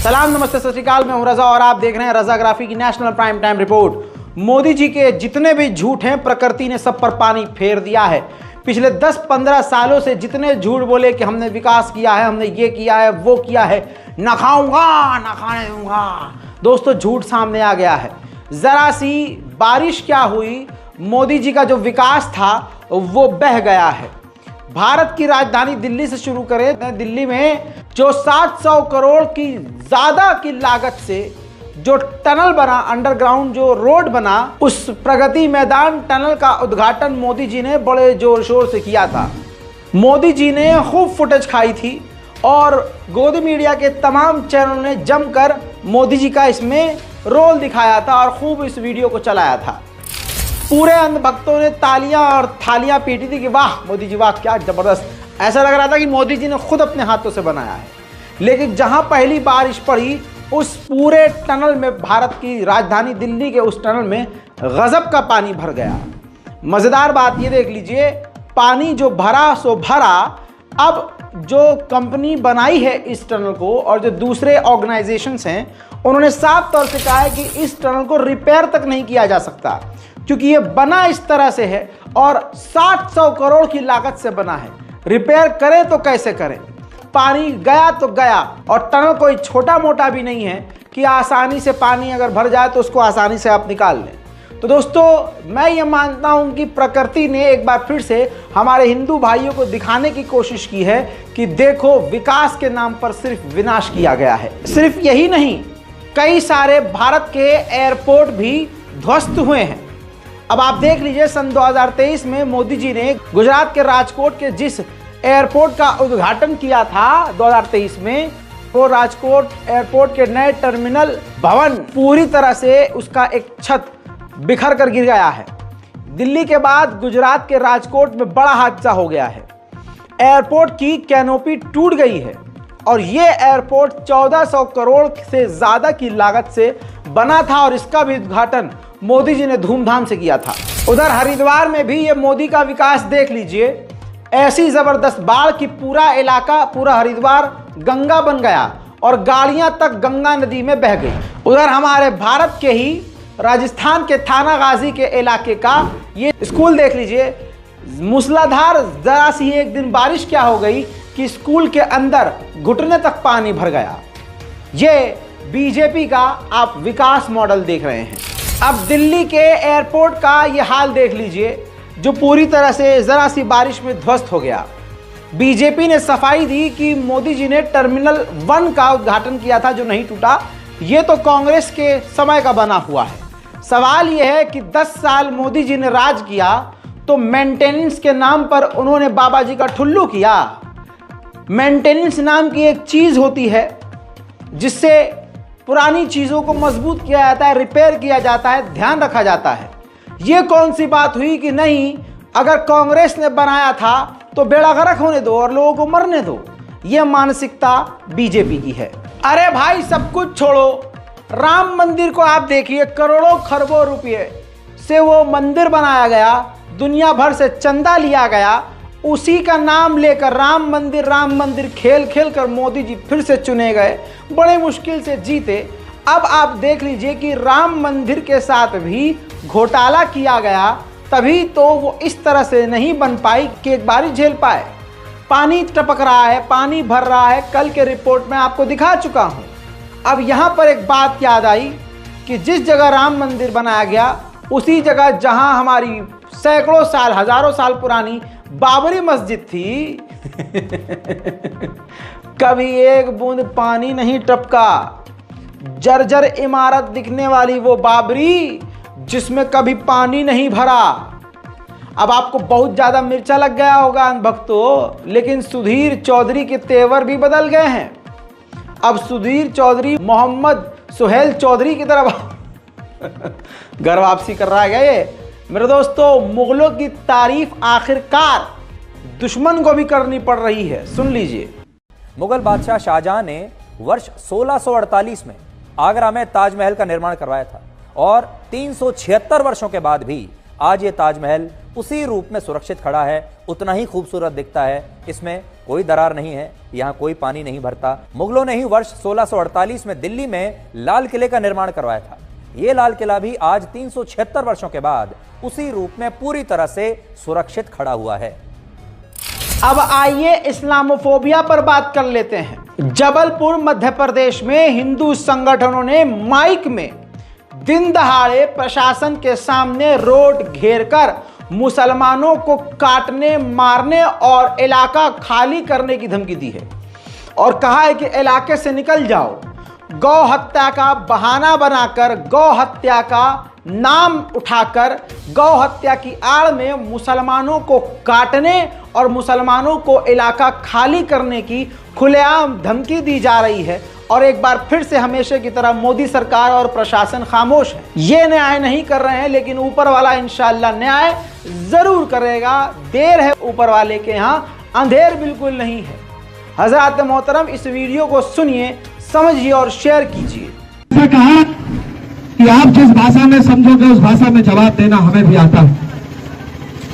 सलाम नमस्ते सत श्री अकाल, मैं हूं रजा और आप देख रहे हैं रजाग्राफी की national prime time report. Modi ji के जितने भी झूठ हैं प्रकृति ने सब पर पानी फेर दिया है। पिछले 10-15 सालों से जितने झूठ बोले कि हमने विकास किया है, हमने ये किया है, वो किया है, ना खाऊंगा ना खाने दूंगा, दोस्तों झूठ सामने आ गया है। जरा सी बारिश क्या हुई, मोदी जी का जो विकास था वो बह गया है। भारत की राजधानी दिल्ली से शुरू करें, दिल्ली में जो 700 करोड़ की ज्यादा की लागत से जो टनल बना, अंडरग्राउंड जो रोड बना, उस प्रगति मैदान टनल का उद्घाटन मोदी जी ने बड़े जोर शोर से किया था। मोदी जी ने खूब फुटेज खाई थी और गोदी मीडिया के तमाम चैनलों ने जमकर मोदी जी का इसमें रोल दिखाया था और खूब इस वीडियो को चलाया था। पूरे अंधभक्तों ने तालियां और थालियां पीटी थी कि वाह मोदी जी वाह, क्या जबरदस्त। ऐसा लग रहा था कि मोदी जी ने खुद अपने हाथों से बनाया है। लेकिन जहां पहली बारिश पड़ी उस पूरे टनल में, भारत की राजधानी दिल्ली के उस टनल में गजब का पानी भर गया। मजेदार बात ये देख लीजिए, पानी जो भरा सो भरा। अब जो कंपनी बनाई है इस टनल को और जो दूसरे ऑर्गेनाइजेशंस हैं, उन्होंने साफ तौर से कहा है कि इस टनल को रिपेयर तक नहीं किया जा सकता, क्योंकि ये बना इस तरह से है और 700 करोड़ की लागत से बना है। रिपेयर करें तो कैसे करें? पानी गया तो गया, और टनल कोई छोटा मोटा भी नहीं है कि आसानी से पानी अगर भर जाए तो उसको आसानी से आप निकाल लें। तो दोस्तों, मैं ये मानता हूं कि प्रकृति ने एक बार फिर से हमारे हिंदू भाइयों को दिखाने की कोशिश की है कि देखो, विकास के नाम पर सिर्फ विनाश किया गया है। सिर्फ यही नहीं, कई सारे भारत के एयरपोर्ट भी ध्वस्त हुए हैं। अब आप देख लीजिए, सन 2023 में मोदी जी ने गुजरात के राजकोट के जिस एयरपोर्ट का उद्घाटन किया था 2023 में, वो राजकोट एयरपोर्ट के नए टर्मिनल भवन पूरी तरह से उसका एक छत बिखर कर गिर गया है। दिल्ली के बाद गुजरात के राजकोट में बड़ा हादसा हो गया है। एयरपोर्ट की कैनोपी टूट गई है और ये एयरपोर्ट 1400 करोड़ से ज्यादा की लागत से बना था और इसका भी उद्घाटन मोदी जी ने धूमधाम से किया था। उधर हरिद्वार में भी ये मोदी का विकास देख लीजिए, ऐसी जबरदस्त बाढ़ की पूरा इलाका, पूरा हरिद्वार गंगा बन गया और गाड़ियां तक गंगा नदी में बह गई। उधर हमारे भारत के ही राजस्थान के थाना गाजी के इलाके का ये स्कूल देख लीजिए, मूसलाधार जरा सी एक दिन बारिश क्या हो गई कि स्कूल के अंदर घुटने तक पानी भर गया। ये बीजेपी का आप विकास मॉडल देख रहे हैं। अब दिल्ली के एयरपोर्ट का ये हाल देख लीजिए, जो पूरी तरह से जरा सी बारिश में ध्वस्त हो गया। बीजेपी ने सफाई दी कि मोदी जी ने टर्मिनल 1 का उद्घाटन किया था जो नहीं टूटा। ये तो कांग्रेस के समय का बना हुआ है। सवाल यह है कि 10 साल मोदी जी ने राज किया तो मेंटेनेंस के नाम पर उन्होंने बाबा जी का ठुल्लू किया। मेंटेनेंस नाम की एक चीज होती है जिससे पुरानी चीजों को मजबूत किया जाता है, रिपेयर किया जाता है, ध्यान रखा जाता है। ये कौन सी बात हुई कि नहीं, अगर कांग्रेस ने बनाया था तो बेड़ा गर्क होने दो और लोगों को मरने दो। ये मानसिकता बीजेपी की है। अरे भाई, सब कुछ छोड़ो, राम मंदिर को आप देखिए, करोड़ों खरबों रुपये से वो मंदिर बनाया गया, दुनिया भर से चंदा लिया गया, उसी का नाम लेकर राम मंदिर खेल खेल कर मोदी जी फिर से चुने गए, बड़े मुश्किल से जीते। अब आप देख लीजिए कि राम मंदिर के साथ भी घोटाला किया गया, तभी तो वो इस तरह से नहीं बन पाई कि एक बारिश झेल पाए। पानी टपक रहा है, पानी भर रहा है, कल के रिपोर्ट में आपको दिखा चुका हूं। अब यहां पर एक बात याद आई कि जिस जगह राम मंदिर बनाया गया, उसी जगह जहां हमारी सैकड़ों साल, हजारों साल पुरानी बाबरी मस्जिद थी कभी एक बूंद पानी नहीं टपका। जर्जर इमारत दिखने वाली वो बाबरी, जिसमें कभी पानी नहीं भरा। अब आपको बहुत ज्यादा मिर्चा लग गया होगा भक्तों, लेकिन सुधीर चौधरी के तेवर भी बदल गए हैं। अब सुधीर चौधरी मोहम्मद सुहेल चौधरी की तरफ घर वापसी कर रहा है। ये मेरे दोस्तों, मुगलों की तारीफ आखिरकार दुश्मन को भी करनी पड़ रही है। सुन लीजिए। मुगल बादशाह शाहजहां ने वर्ष 1648 में आगरा में ताजमहल का निर्माण करवाया था और 376 वर्षों के बाद भी आज ये ताजमहल उसी रूप में सुरक्षित खड़ा है, उतना ही खूबसूरत दिखता है। इसमें कोई दरार नहीं है, यहां कोई पानी नहीं भरता। मुगलों ने ही वर्ष 1648 में दिल्ली में लाल किले का निर्माण करवाया था। यह लाल किला भी आज 376 वर्षों के बाद उसी रूप में पूरी तरह से सुरक्षित खड़ा हुआ है। अब आइए इस्लामोफोबिया पर बात कर लेते हैं। जबलपुर मध्य प्रदेश में हिंदू संगठनों ने माइक में दिन दहाड़े प्रशासन के सामने रोड घेरकर मुसलमानों को काटने, मारने और इलाका खाली करने की धमकी दी है और कहा है कि इलाके से निकल जाओ। गौ हत्या का बहाना बनाकर, गौ हत्या का नाम उठाकर गौ हत्या की आड़ में मुसलमानों को काटने और मुसलमानों को इलाका खाली करने की खुलेआम धमकी दी जा रही है। और एक बार फिर से हमेशा की तरह मोदी सरकार और प्रशासन खामोश है। ये न्याय नहीं कर रहे हैं, लेकिन ऊपर वाला इंशाअल्लाह न्याय जरूर करेगा। देर है ऊपर वाले के यहाँ, अंधेर बिल्कुल नहीं है। हजरत मोहतरम, इस वीडियो को सुनिए, समझिए और शेयर कीजिए। कहा कि आप जिस भाषा में समझोगे उस भाषा में जवाब देना हमें भी आता है।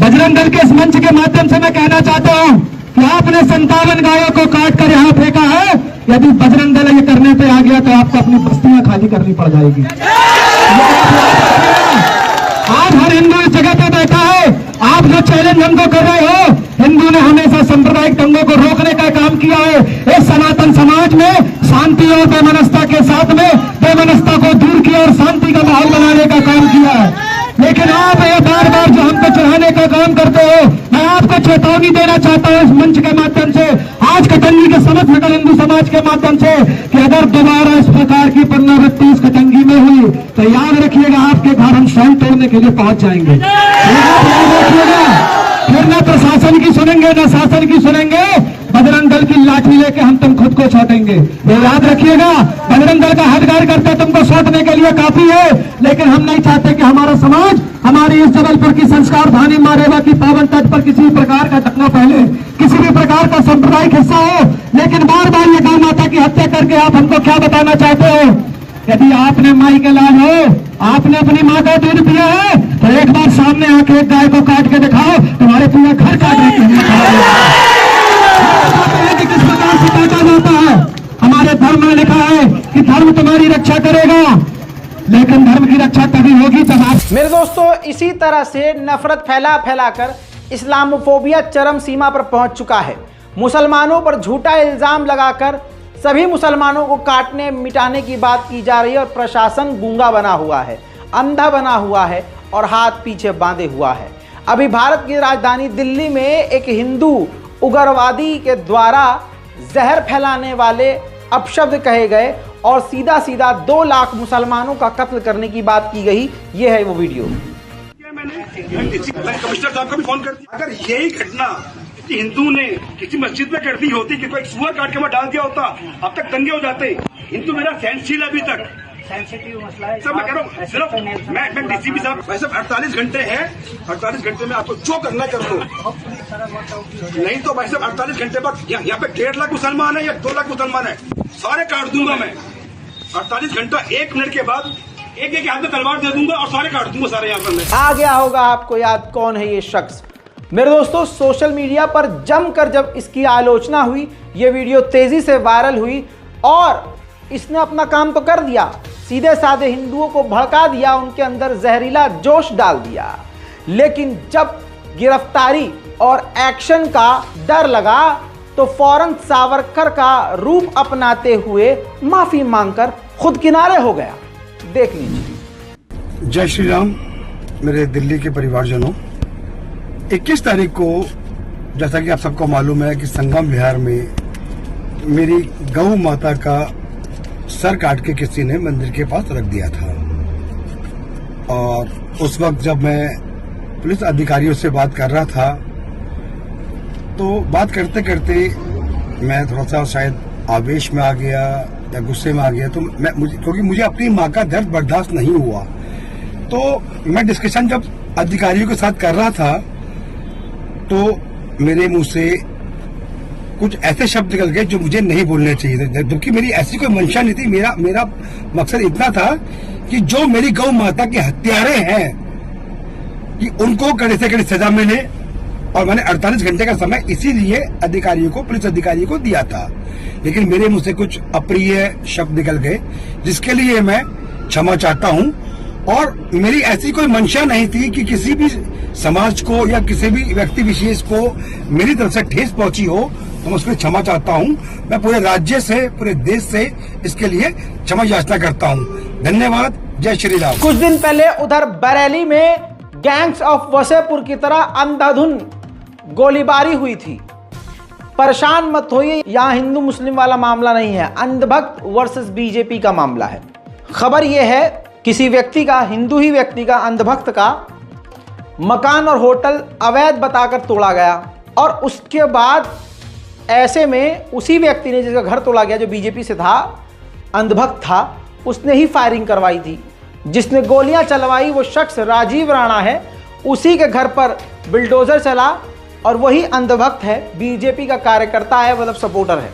बजरंग दल के इस मंच के माध्यम से मैं कहना चाहता हूं कि आपने 57 गायों को काट कर यहां फेंका है। यदि बजरंग दल ये करने पे आ गया तो आपको अपनी बस्तियां खाली करनी पड़ जाएगी। आज हर हिंदू इस जगह पे बैठा है। आप जो चैलेंज हमको कर रहे हो, हिंदू ने हमेशा सांप्रदायिक दंगों को रोकने का काम किया है। इस सनातन समाज में शांति और बेमनस्ता के साथ में बेमनस्ता को दूर किया और शांति का माहौल बनाने का काम किया है। लेकिन आप ये बार बार जो हमको चढ़ाने का काम करते हो, मैं आपको चेतावनी देना चाहता हूं इस मंच के माध्यम से, आज कटंगी के समस्त सकल हिंदू समाज के माध्यम से, कि अगर दोबारा इस प्रकार की पुनरावृत्ति इस कटंगी में हुई तो याद रखिएगा आपके घर हम स्वयं तोड़ने के लिए पहुंच जाएंगे। फिर न प्रशासन की सुनेंगे न शासन की सुनेंगे, बजरंग दल की लाठी लेके हम तुम खुद को छाटेंगे। ये याद रखिएगा, बजरंग दल का हथियार करते तुमको छाटने के लिए काफी है, लेकिन हम नहीं चाहते कि हमारा समाज, हमारी इस जबलपुर की संस्कार धानी माँ रेवा की पावन तट पर किसी प्रकार का टकना पहले, किसी भी प्रकार का सांप्रदायिक हिस्सा हो। लेकिन बार बार ये गौ माता की हत्या करके आप हमको क्या बताना चाहते हो? यदि आपने माई के लाल हो, आपने अपनी माँ का दूध पिया है, तो एक बार सामने आके एक गाय को काट के दिखाओ, तुम्हारे पूरा घर काटने के लिए किस प्रकार से काटा जाता है। हमारे धर्म में लिखा है कि धर्म तुम्हारी रक्षा करेगा, लेकिन धर्म की रक्षा तभी होगी जब आप। मेरे दोस्तों, इसी तरह से नफरत फैला फैलाकर इस्लामोफोबिया चरम सीमा पर पहुंच चुका है। मुसलमानों पर झूठा इल्जाम लगाकर सभी मुसलमानों को काटने, मिटाने की बात की जा रही है और प्रशासन गूंगा बना हुआ है, अंधा बना हुआ है और हाथ पीछे बांधे हुआ है। अभी भारत की राजधानी दिल्ली में एक हिंदू उग्रवादी के द्वारा जहर फैलाने वाले अपशब्द कहे गए और सीधा सीधा 2 लाख मुसलमानों का कत्ल करने की बात की गई। ये है वो वीडियो। मैंने कमिश्नर साहब को भी फोन कर दिया। अगर यही घटना किसी हिंदू ने किसी मस्जिद में कर दी होती कि कोई सुअर काट के वहां डाल दिया होता, अब तक दंगे हो जाते। हिंदू मेरा सहनशील अभी तक सेंसिटिव मसला है। सर मैं कह रहा हूँ, सिर्फ मैं डीसीपी साहब, वैसे 48 घंटे हैं, 48 घंटे में आपको जो करना कर दो। नहीं तो वैसे 48 घंटे बाद यहाँ पे 1.5 लाख मुसलमान है या 2 लाख मुसलमान है, सारे काट दूंगा मैं। 48 घंटा 1 मिनट के बाद एक एक हाथ में तलवार दे दूंगा और सारे काट दूंगा सारे यहाँ पर मैं। आ गया होगा आपको याद कौन है ये शख्स। मेरे दोस्तों, सोशल मीडिया पर जमकर जब इसकी आलोचना हुई, ये वीडियो तेजी से वायरल हुई और इसने अपना काम तो कर दिया, सीधे साधे हिंदुओं को भड़का दिया, उनके अंदर जहरीला जोश डाल दिया। लेकिन जब गिरफ्तारी और एक्शन का डर लगा तो फौरन सावरकर का रूप अपनाते हुए माफी मांगकर खुद किनारे हो गया। देख लीजिए। जय श्री राम। मेरे दिल्ली के परिवारजनों, 21 तारीख को जैसा कि आप सबको मालूम है कि संगम विहार में मेरी गौ माता का सर काट के किसी ने मंदिर के पास रख दिया था। और उस वक्त जब मैं पुलिस अधिकारियों से बात कर रहा था तो बात करते करते मैं थोड़ा सा शायद आवेश में आ गया या गुस्से में आ गया, तो क्योंकि मुझे अपनी माँ का दर्द बर्दाश्त नहीं हुआ, तो मैं डिस्कशन जब अधिकारियों के साथ कर रहा था तो मेरे मुंह से कुछ ऐसे शब्द निकल गए जो मुझे नहीं बोलने चाहिए थे, जबकि मेरी ऐसी कोई मंशा नहीं थी। मेरा मकसद इतना था कि जो मेरी गौ माता के हत्यारे हैं कि उनको कड़े से कड़ी सजा मिले, और मैंने 48 घंटे का समय इसीलिए अधिकारियों को, पुलिस अधिकारियों को दिया था। लेकिन मेरे मुंह से कुछ अप्रिय शब्द निकल गए, जिसके लिए मैं क्षमा चाहता हूं। और मेरी ऐसी कोई मंशा नहीं थी कि किसी भी समाज को या किसी भी व्यक्ति विशेष को मेरी तरफ से ठेस पहुंची हो, तो मैं उसके क्षमा चाहता हूं। मैं पूरे राज्य से, पूरे देश से इसके लिए क्षमा याचना करता हूं। धन्यवाद। जय श्री राम। कुछ दिन पहले उधर बरेली में गैंग्स ऑफ वसेपुर की तरह अंधाधुंध गोलीबारी हुई थी। परेशान मत होइए, यहां हिंदू मुस्लिम वाला मामला नहीं है, अंधभक्त वर्सेस बीजेपी का मामला है। खबर यह है, किसी व्यक्ति का, हिंदू ही व्यक्ति का, अंधभक्त का मकान और होटल अवैध बताकर तोड़ा गया, और उसके बाद ऐसे में उसी व्यक्ति ने, जिसका घर तोड़ा गया, जो बीजेपी से था, अंधभक्त था, उसने ही फायरिंग करवाई थी। जिसने गोलियां चलवाई वो शख्स राजीव राणा है, उसी के घर पर बिल्डोजर चला, और वही अंधभक्त है, बीजेपी का कार्यकर्ता है, मतलब सपोर्टर है।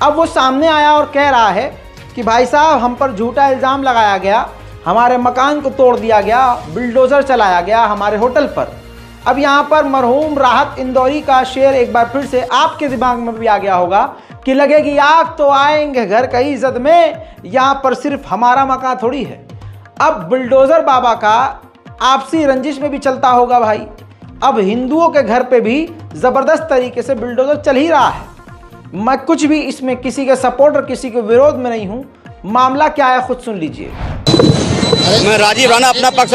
अब वो सामने आया और कह रहा है कि भाई साहब, हम पर झूठा इल्ज़ाम लगाया गया, हमारे मकान को तोड़ दिया गया, बिल्डोजर चलाया गया हमारे होटल पर। अब यहाँ पर मरहूम राहत इंदौरी का शेर एक बार फिर से आपके दिमाग में भी आ गया होगा कि लगेगी आग तो आएंगे घर कई जद में, यहाँ पर सिर्फ हमारा मकान थोड़ी है। अब बिल्डोजर बाबा का आपसी रंजिश में भी चलता होगा भाई। अब हिंदुओं के घर पे भी ज़बरदस्त तरीके से बिल्डोजर चल ही रहा है। मैं कुछ भी इसमें किसी के सपोर्ट और किसी के विरोध में नहीं हूँ। मामला क्या है खुद सुन लीजिए। मैं राजीव राणा अपना पक्ष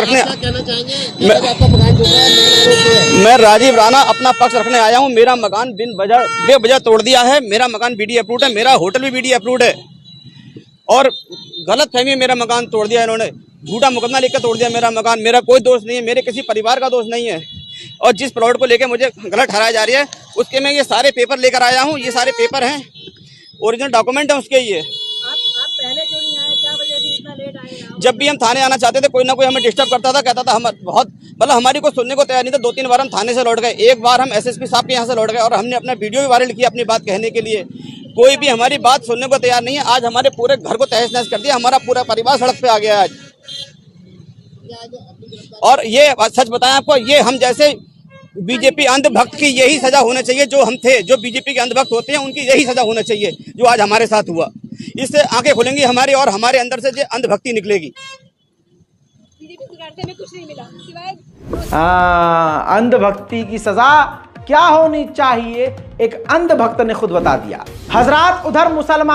रखने आया हूँ। मेरा मकान बेवजह तोड़ दिया है। मेरा मकान बीडी अप्रूव्ड है, मेरा होटल भी बीडी अप्रूव्ड है, और गलत फहमी मेरा मकान तोड़ दिया इन्होंने। झूठा मुकदमा लेकर तोड़ दिया मेरा मकान। मेरा कोई दोष नहीं है, मेरे किसी परिवार का दोष नहीं है। और जिस प्लॉट को लेकर मुझे गलत ठहराया जा रही है, उसके मैं ये सारे पेपर लेकर आया हूँ। ये सारे पेपर हैं, ओरिजिनल डॉक्यूमेंट है उसके। ये आप पहले क्यों नहीं आए? क्या वजह थी इतना लेट आए? जब भी हम थाने आना चाहते थे, कोई ना कोई हमें डिस्टर्ब करता था, कहता था हम बहुत, मतलब हमारी को सुनने को तैयार नहीं था। 2-3 बार हम थाने से लौट गए, एक बार हम एसएसपी साहब के यहाँ से लौट गए, और हमने अपना वीडियो भी वायरल किया अपनी बात कहने के लिए। कोई भी हमारी बात सुनने को तैयार नहीं है। आज हमारे पूरे घर को तहस नहस कर दिया, हमारा पूरा परिवार सड़क पे आ गया आज। और ये सच बताएं आपको, ये हम जैसे बीजेपी अंधभक्त की यही सजा होना चाहिए। जो हम थे, जो बीजेपी के अंधभक्त होते हैं, उनकी यही सजा होना चाहिए जो आज हमारे साथ हुआ। इससे आंखें खुलेंगी हमारी, और हमारे अंदर से जो अंधभक्ति निकलेगी। बीजेपी सरकार से हमें कुछ नहीं मिला सिवाय अंधभक्ति की सजा क्या होनी चाहिए, एक अंधभक्त ने खुद बता दिया। हजरात, उधर मुसलमान